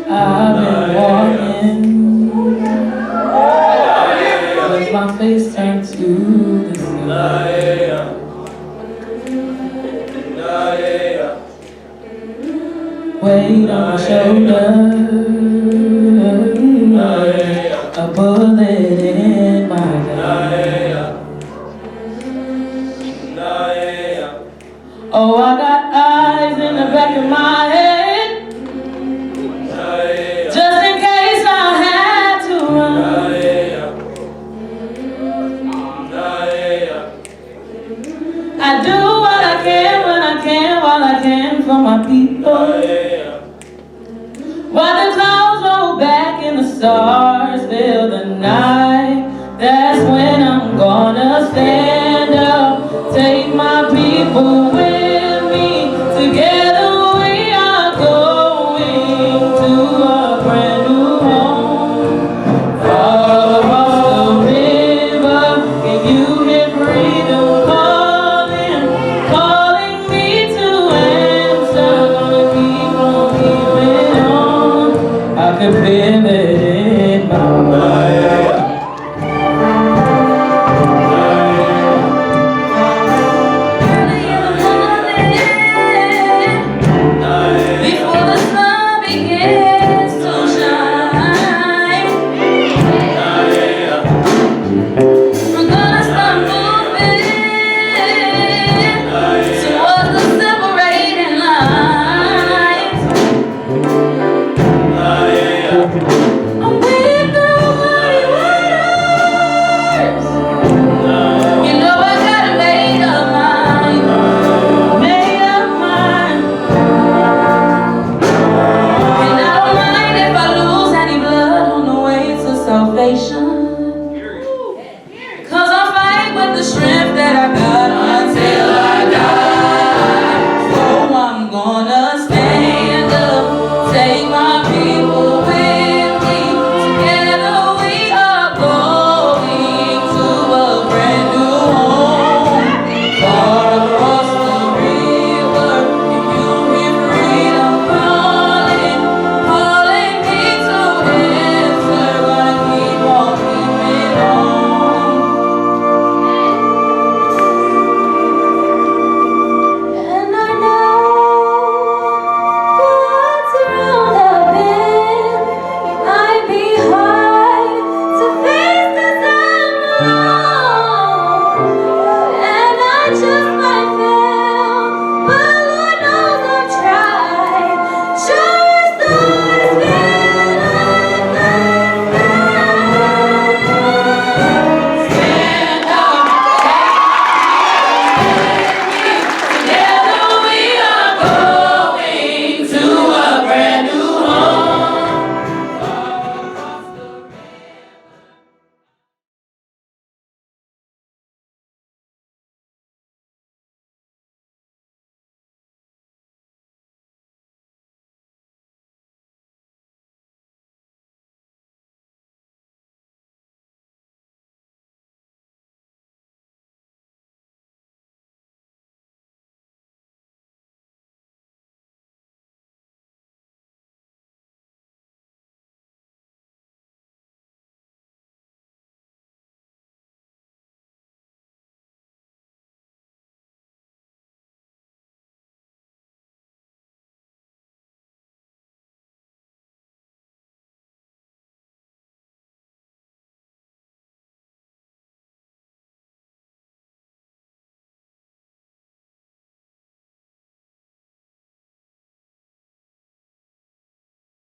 I've been walking with my face turned to the ceiling. Weight on my shoulder, a bullet in my gun. Oh, I got eyes in the back of my head, just in case I had to run. I do what I can when I can, while I can for my people. While the clouds roll back and the stars fill the night, that's when I'm gonna stand up, take my people with me. Together we are going to a brand new home. Far across the river, can you hear freedom calling, calling me to answer? Gonna keep on keeping on. I can feel it in my mind. Early in the morning, before the sun begins,